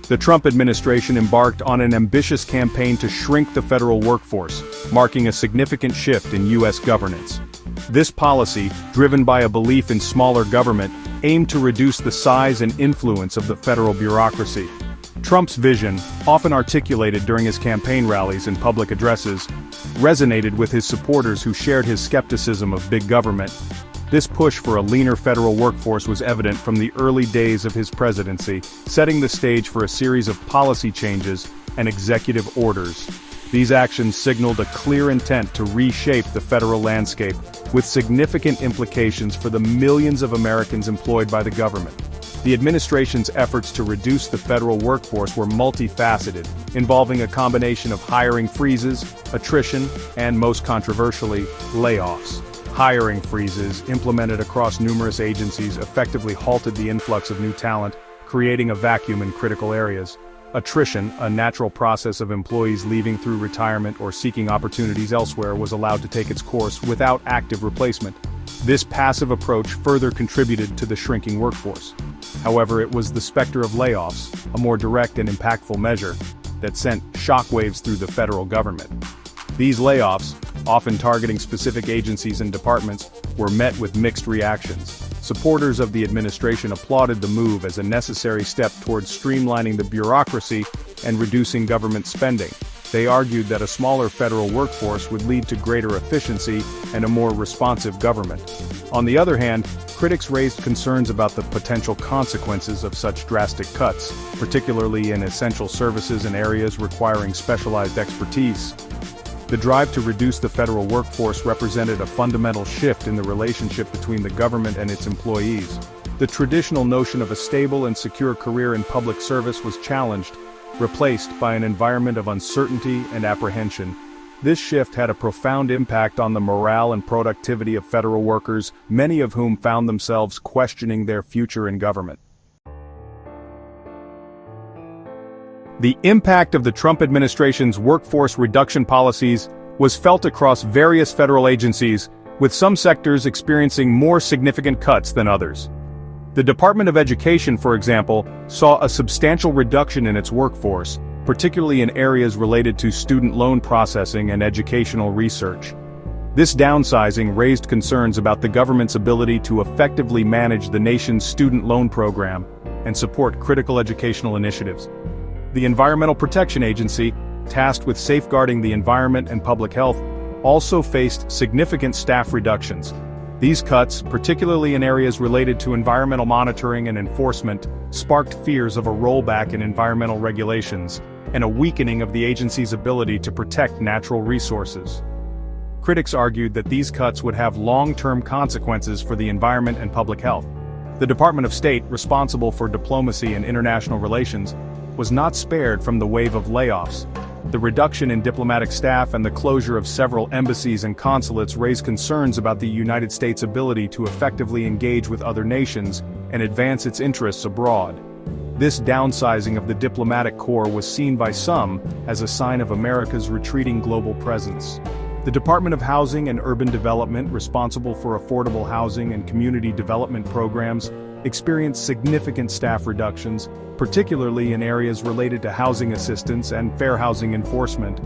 The Trump administration embarked on an ambitious campaign to shrink the federal workforce, marking a significant shift in U.S. governance. This policy, driven by a belief in smaller government, aimed to reduce the size and influence of the federal bureaucracy. Trump's vision, often articulated during his campaign rallies and public addresses, resonated with his supporters who shared his skepticism of big government. This push for a leaner federal workforce was evident from the early days of his presidency, setting the stage for a series of policy changes and executive orders. These actions signaled a clear intent to reshape the federal landscape, with significant implications for the millions of Americans employed by the government. The administration's efforts to reduce the federal workforce were multifaceted, involving a combination of hiring freezes, attrition, and most controversially, layoffs. Hiring freezes, implemented across numerous agencies, effectively halted the influx of new talent, creating a vacuum in critical areas. Attrition, a natural process of employees leaving through retirement or seeking opportunities elsewhere, was allowed to take its course without active replacement. This passive approach further contributed to the shrinking workforce. However, it was the specter of layoffs, a more direct and impactful measure, that sent shockwaves through the federal government. These layoffs, often targeting specific agencies and departments, were met with mixed reactions. Supporters of the administration applauded the move as a necessary step towards streamlining the bureaucracy and reducing government spending. They argued that a smaller federal workforce would lead to greater efficiency and a more responsive government. On the other hand, critics raised concerns about the potential consequences of such drastic cuts, particularly in essential services and areas requiring specialized expertise. The drive to reduce the federal workforce represented a fundamental shift in the relationship between the government and its employees. The traditional notion of a stable and secure career in public service was challenged, replaced by an environment of uncertainty and apprehension. This shift had a profound impact on the morale and productivity of federal workers, many of whom found themselves questioning their future in government. The impact of the Trump administration's workforce reduction policies was felt across various federal agencies, with some sectors experiencing more significant cuts than others. The Department of Education, for example, saw a substantial reduction in its workforce, particularly in areas related to student loan processing and educational research. This downsizing raised concerns about the government's ability to effectively manage the nation's student loan program and support critical educational initiatives. The Environmental Protection Agency, tasked with safeguarding the environment and public health, also faced significant staff reductions. These cuts, particularly in areas related to environmental monitoring and enforcement, sparked fears of a rollback in environmental regulations and a weakening of the agency's ability to protect natural resources. Critics argued that these cuts would have long-term consequences for the environment and public health. The Department of State, responsible for diplomacy and international relations, was not spared from the wave of layoffs. The reduction in diplomatic staff and the closure of several embassies and consulates raised concerns about the United States' ability to effectively engage with other nations and advance its interests abroad. This downsizing of the diplomatic corps was seen by some as a sign of America's retreating global presence. The Department of Housing and Urban Development, responsible for affordable housing and community development programs, experienced significant staff reductions, particularly in areas related to housing assistance and fair housing enforcement.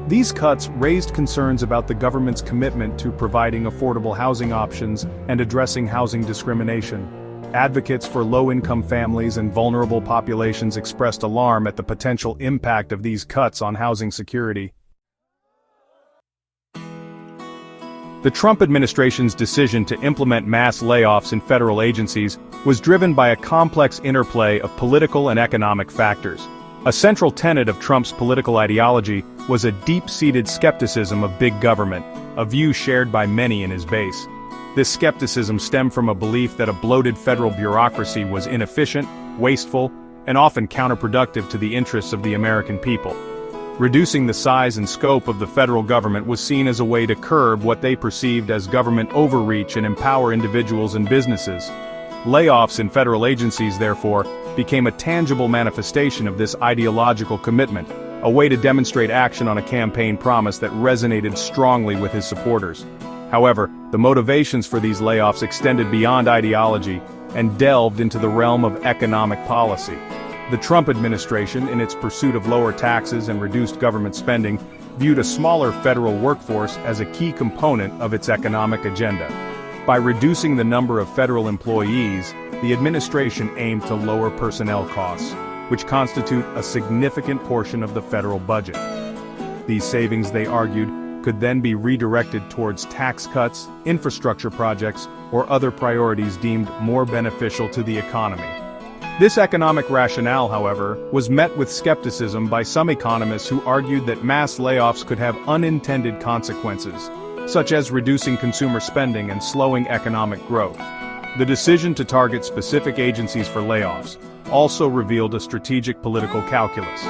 These cuts raised concerns about the government's commitment to providing affordable housing options and addressing housing discrimination. Advocates for low-income families and vulnerable populations expressed alarm at the potential impact of these cuts on housing security. The Trump administration's decision to implement mass layoffs in federal agencies was driven by a complex interplay of political and economic factors. A central tenet of Trump's political ideology was a deep-seated skepticism of big government, a view shared by many in his base. This skepticism stemmed from a belief that a bloated federal bureaucracy was inefficient, wasteful, and often counterproductive to the interests of the American people. Reducing the size and scope of the federal government was seen as a way to curb what they perceived as government overreach and empower individuals and businesses. Layoffs in federal agencies, therefore, became a tangible manifestation of this ideological commitment, a way to demonstrate action on a campaign promise that resonated strongly with his supporters. However, the motivations for these layoffs extended beyond ideology and delved into the realm of economic policy. The Trump administration, in its pursuit of lower taxes and reduced government spending, viewed a smaller federal workforce as a key component of its economic agenda. By reducing the number of federal employees, the administration aimed to lower personnel costs, which constitute a significant portion of the federal budget. These savings, they argued, could then be redirected towards tax cuts, infrastructure projects, or other priorities deemed more beneficial to the economy. This economic rationale, however, was met with skepticism by some economists who argued that mass layoffs could have unintended consequences, such as reducing consumer spending and slowing economic growth. The decision to target specific agencies for layoffs also revealed a strategic political calculus.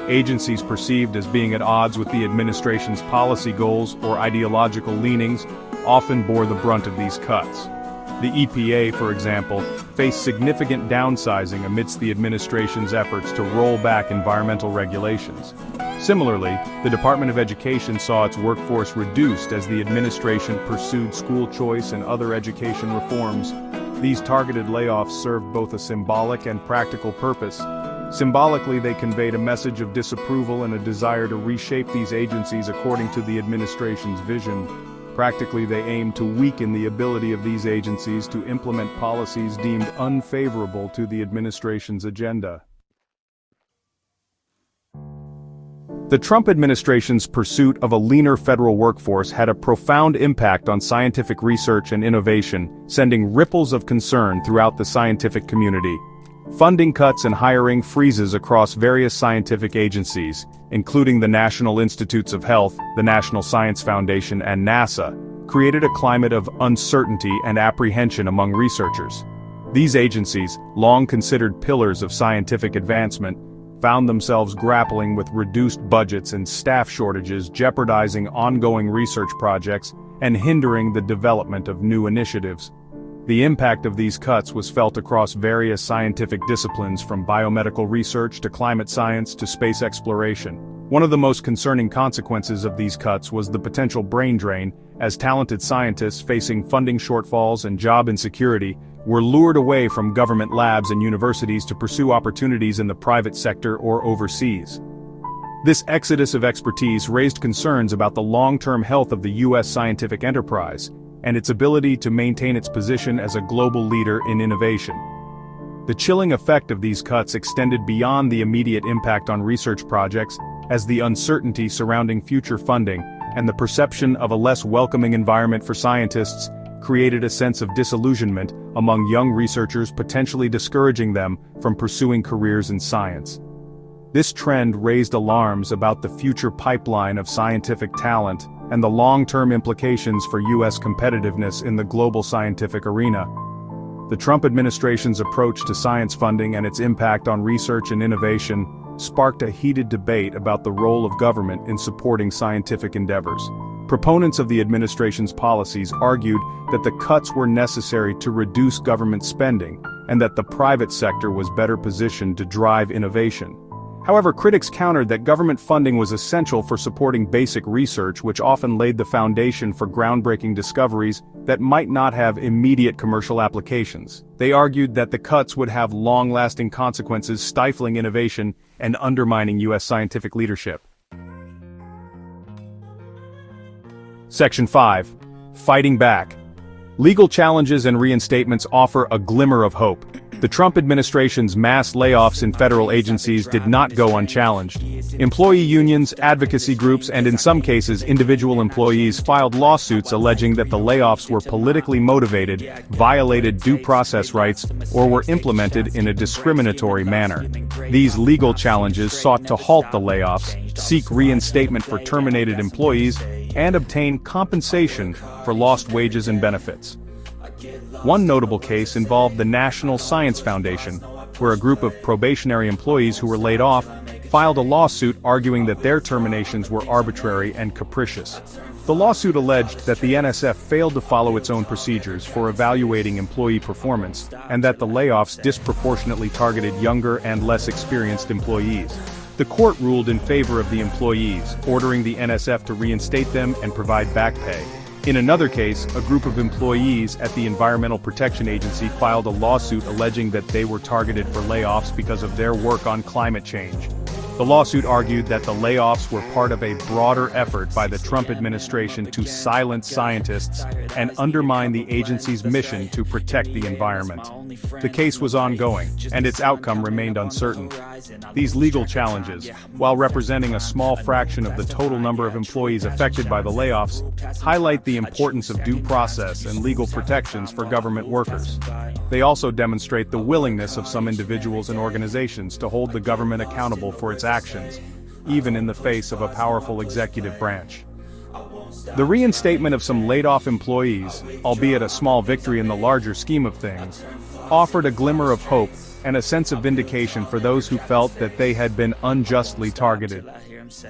Agencies perceived as being at odds with the administration's policy goals or ideological leanings often bore the brunt of these cuts. The EPA, for example, faced significant downsizing amidst the administration's efforts to roll back environmental regulations. Similarly, the Department of Education saw its workforce reduced as the administration pursued school choice and other education reforms. These targeted layoffs served both a symbolic and practical purpose. Symbolically, they conveyed a message of disapproval and a desire to reshape these agencies according to the administration's vision. Practically, they aimed to weaken the ability of these agencies to implement policies deemed unfavorable to the administration's agenda. The Trump administration's pursuit of a leaner federal workforce had a profound impact on scientific research and innovation, sending ripples of concern throughout the scientific community. Funding cuts and hiring freezes across various scientific agencies, including the National Institutes of Health, the National Science Foundation, and NASA, created a climate of uncertainty and apprehension among researchers. These agencies, long considered pillars of scientific advancement, found themselves grappling with reduced budgets and staff shortages, jeopardizing ongoing research projects and hindering the development of new initiatives. The impact of these cuts was felt across various scientific disciplines, from biomedical research to climate science to space exploration. One of the most concerning consequences of these cuts was the potential brain drain, as talented scientists facing funding shortfalls and job insecurity were lured away from government labs and universities to pursue opportunities in the private sector or overseas. This exodus of expertise raised concerns about the long-term health of the U.S. scientific enterprise and its ability to maintain its position as a global leader in innovation. The chilling effect of these cuts extended beyond the immediate impact on research projects, as the uncertainty surrounding future funding and the perception of a less welcoming environment for scientists created a sense of disillusionment among young researchers, potentially discouraging them from pursuing careers in science. This trend raised alarms about the future pipeline of scientific talent and the long-term implications for U.S. competitiveness in the global scientific arena. The Trump administration's approach to science funding and its impact on research and innovation sparked a heated debate about the role of government in supporting scientific endeavors. Proponents of the administration's policies argued that the cuts were necessary to reduce government spending and that the private sector was better positioned to drive innovation. However, critics countered that government funding was essential for supporting basic research, which often laid the foundation for groundbreaking discoveries that might not have immediate commercial applications. They argued that the cuts would have long-lasting consequences, stifling innovation and undermining U.S. scientific leadership. Section 5. Fighting back. Legal challenges and reinstatements offer a glimmer of hope. The Trump administration's mass layoffs in federal agencies did not go unchallenged. Employee unions, advocacy groups, and in some cases individual employees filed lawsuits alleging that the layoffs were politically motivated, violated due process rights, or were implemented in a discriminatory manner. These legal challenges sought to halt the layoffs, seek reinstatement for terminated employees, and obtain compensation for lost wages and benefits. One notable case involved the National Science Foundation, where a group of probationary employees who were laid off filed a lawsuit arguing that their terminations were arbitrary and capricious. The lawsuit alleged that the NSF failed to follow its own procedures for evaluating employee performance, and that the layoffs disproportionately targeted younger and less experienced employees. The court ruled in favor of the employees, ordering the NSF to reinstate them and provide back pay. In another case, a group of employees at the Environmental Protection Agency filed a lawsuit alleging that they were targeted for layoffs because of their work on climate change. The lawsuit argued that the layoffs were part of a broader effort by the Trump administration to silence scientists and undermine the agency's mission to protect the environment. The case was ongoing, and its outcome remained uncertain. These legal challenges, while representing a small fraction of the total number of employees affected by the layoffs, highlight the importance of due process and legal protections for government workers. They also demonstrate the willingness of some individuals and organizations to hold the government accountable for its actions, even in the face of a powerful executive branch. The reinstatement of some laid-off employees, albeit a small victory in the larger scheme of things, offered a glimmer of hope and a sense of vindication for those who felt that they had been unjustly targeted.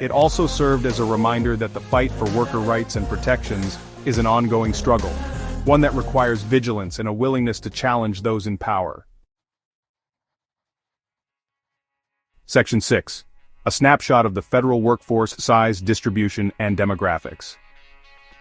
It also served as a reminder that the fight for worker rights and protections is an ongoing struggle, one that requires vigilance and a willingness to challenge those in power. Section 6. A snapshot of the federal workforce size, distribution, and demographics.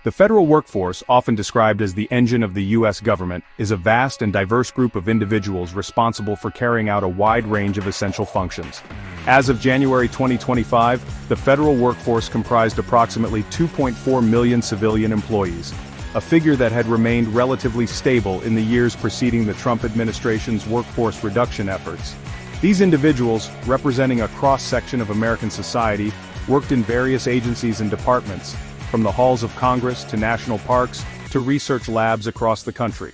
The federal workforce, often described as the engine of the U.S. government, is a vast and diverse group of individuals responsible for carrying out a wide range of essential functions. As of January 2025, the federal workforce comprised approximately 2.4 million civilian employees, a figure that had remained relatively stable in the years preceding the Trump administration's workforce reduction efforts. These individuals, representing a cross-section of American society, worked in various agencies and departments, from the halls of Congress to national parks to research labs across the country.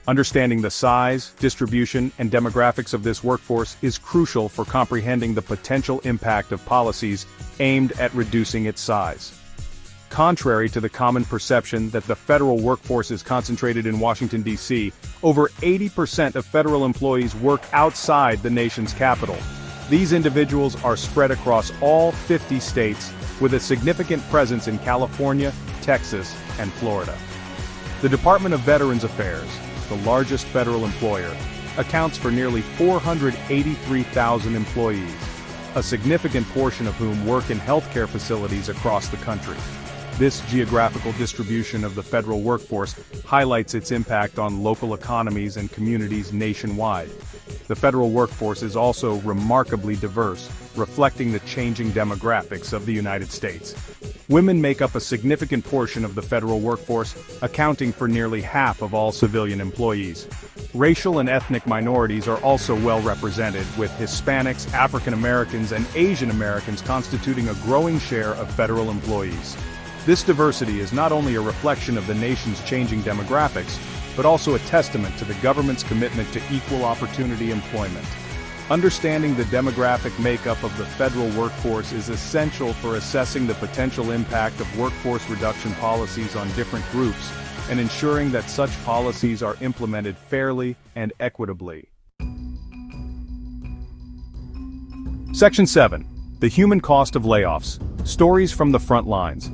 Understanding the size, distribution, and demographics of this workforce is crucial for comprehending the potential impact of policies aimed at reducing its size. Contrary to the common perception that the federal workforce is concentrated in Washington, D.C., over 80% of federal employees work outside the nation's capital. These individuals are spread across all 50 states, with a significant presence in California, Texas, and Florida. The Department of Veterans Affairs, the largest federal employer, accounts for nearly 483,000 employees, a significant portion of whom work in healthcare facilities across the country. This geographical distribution of the federal workforce highlights its impact on local economies and communities nationwide. The federal workforce is also remarkably diverse, reflecting the changing demographics of the United States. Women make up a significant portion of the federal workforce, accounting for nearly half of all civilian employees. Racial and ethnic minorities are also well represented, with Hispanics, African Americans, and Asian Americans constituting a growing share of federal employees. This diversity is not only a reflection of the nation's changing demographics, but also a testament to the government's commitment to equal opportunity employment. Understanding the demographic makeup of the federal workforce is essential for assessing the potential impact of workforce reduction policies on different groups and ensuring that such policies are implemented fairly and equitably. Section 7. The human cost of layoffs. Stories from the front lines.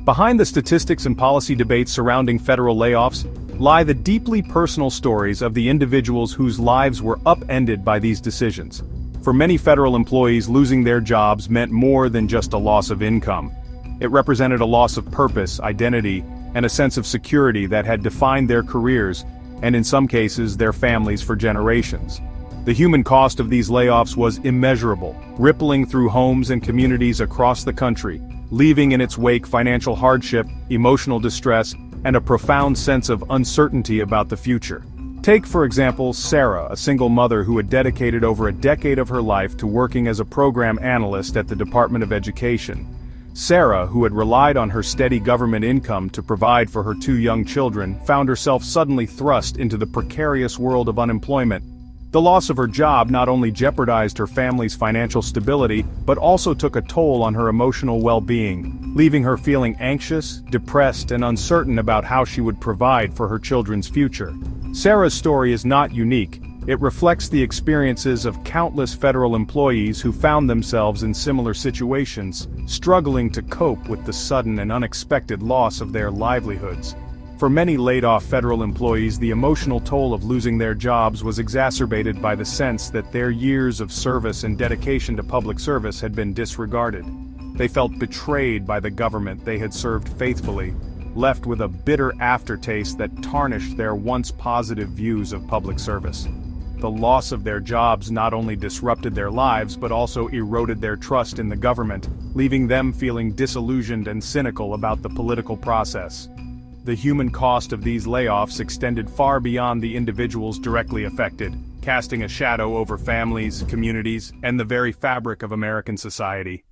Behind the statistics and policy debates surrounding federal layoffs lie the deeply personal stories of the individuals whose lives were upended by these decisions. For many federal employees, losing their jobs meant more than just a loss of income. It represented a loss of purpose, identity, and a sense of security that had defined their careers, and in some cases, their families for generations. The human cost of these layoffs was immeasurable, rippling through homes and communities across the country, leaving in its wake financial hardship, emotional distress, and a profound sense of uncertainty about the future. Take, for example, Sarah, a single mother who had dedicated over a decade of her life to working as a program analyst at the Department of Education. Sarah, who had relied on her steady government income to provide for her 2 young children, found herself suddenly thrust into the precarious world of unemployment. The loss of her job not only jeopardized her family's financial stability, but also took a toll on her emotional well-being, leaving her feeling anxious, depressed, and uncertain about how she would provide for her children's future. Sarah's story is not unique. It reflects the experiences of countless federal employees who found themselves in similar situations, struggling to cope with the sudden and unexpected loss of their livelihoods. For many laid-off federal employees, the emotional toll of losing their jobs was exacerbated by the sense that their years of service and dedication to public service had been disregarded. They felt betrayed by the government they had served faithfully, left with a bitter aftertaste that tarnished their once positive views of public service. The loss of their jobs not only disrupted their lives but also eroded their trust in the government, leaving them feeling disillusioned and cynical about the political process. The human cost of these layoffs extended far beyond the individuals directly affected, casting a shadow over families, communities, and the very fabric of American society.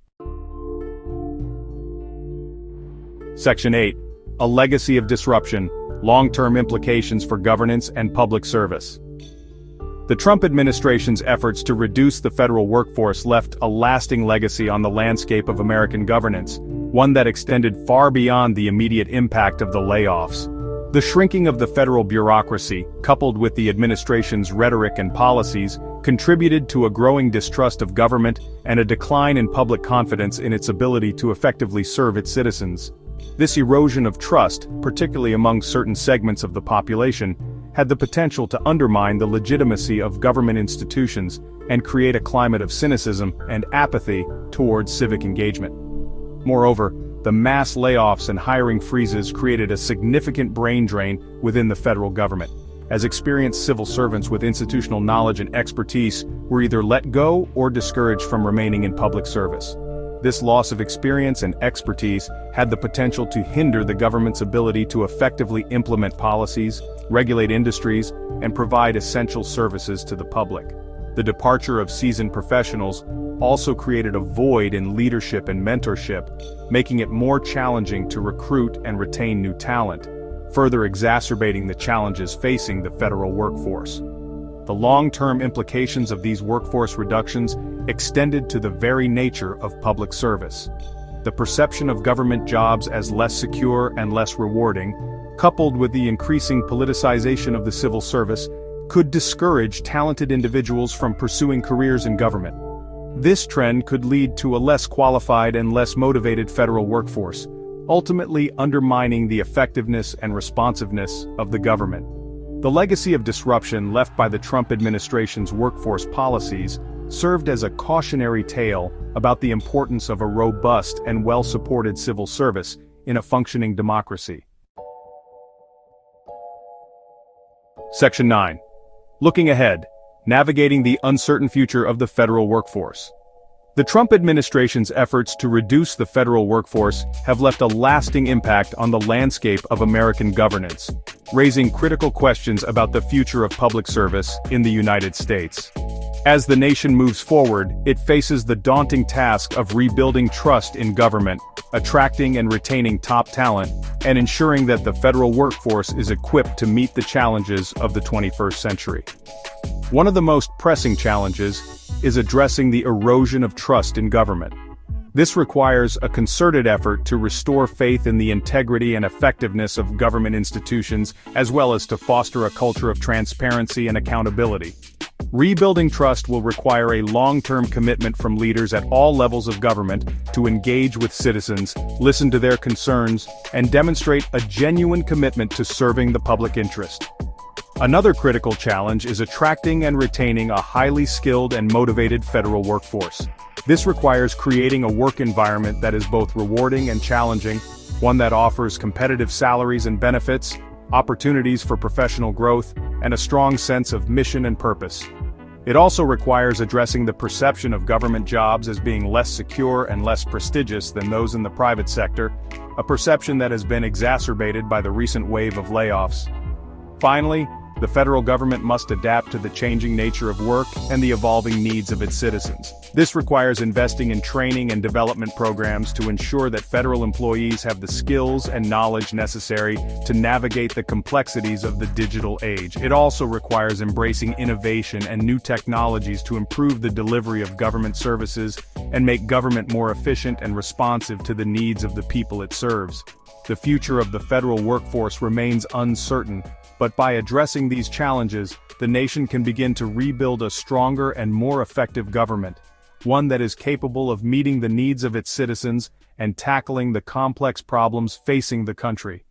Section 8. A legacy of disruption, long-term implications for governance and public service. The Trump administration's efforts to reduce the federal workforce left a lasting legacy on the landscape of American governance, one that extended far beyond the immediate impact of the layoffs. The shrinking of the federal bureaucracy, coupled with the administration's rhetoric and policies, contributed to a growing distrust of government and a decline in public confidence in its ability to effectively serve its citizens. This erosion of trust, particularly among certain segments of the population, had the potential to undermine the legitimacy of government institutions and create a climate of cynicism and apathy towards civic engagement. Moreover, the mass layoffs and hiring freezes created a significant brain drain within the federal government, as experienced civil servants with institutional knowledge and expertise were either let go or discouraged from remaining in public service. This loss of experience and expertise had the potential to hinder the government's ability to effectively implement policies, regulate industries, and provide essential services to the public. The departure of seasoned professionals also created a void in leadership and mentorship, making it more challenging to recruit and retain new talent, further exacerbating the challenges facing the federal workforce. The long-term implications of these workforce reductions extended to the very nature of public service. The perception of government jobs as less secure and less rewarding, coupled with the increasing politicization of the civil service, could discourage talented individuals from pursuing careers in government. This trend could lead to a less qualified and less motivated federal workforce, ultimately undermining the effectiveness and responsiveness of the government. The legacy of disruption left by the Trump administration's workforce policies served as a cautionary tale about the importance of a robust and well-supported civil service in a functioning democracy. Section 9. Looking ahead, navigating the uncertain future of the federal workforce. The Trump administration's efforts to reduce the federal workforce have left a lasting impact on the landscape of American governance, raising critical questions about the future of public service in the United States. As the nation moves forward, it faces the daunting task of rebuilding trust in government, attracting and retaining top talent, and ensuring that the federal workforce is equipped to meet the challenges of the 21st century. One of the most pressing challenges is addressing the erosion of trust in government. This requires a concerted effort to restore faith in the integrity and effectiveness of government institutions, as well as to foster a culture of transparency and accountability. Rebuilding trust will require a long-term commitment from leaders at all levels of government to engage with citizens, listen to their concerns, and demonstrate a genuine commitment to serving the public interest. Another critical challenge is attracting and retaining a highly skilled and motivated federal workforce. This requires creating a work environment that is both rewarding and challenging, one that offers competitive salaries and benefits, opportunities for professional growth, and a strong sense of mission and purpose. It also requires addressing the perception of government jobs as being less secure and less prestigious than those in the private sector, a perception that has been exacerbated by the recent wave of layoffs. Finally, the federal government must adapt to the changing nature of work and the evolving needs of its citizens. This requires investing in training and development programs to ensure that federal employees have the skills and knowledge necessary to navigate the complexities of the digital age. It also requires embracing innovation and new technologies to improve the delivery of government services and make government more efficient and responsive to the needs of the people it serves. The future of the federal workforce remains uncertain, but by addressing these challenges, the nation can begin to rebuild a stronger and more effective government, one that is capable of meeting the needs of its citizens and tackling the complex problems facing the country.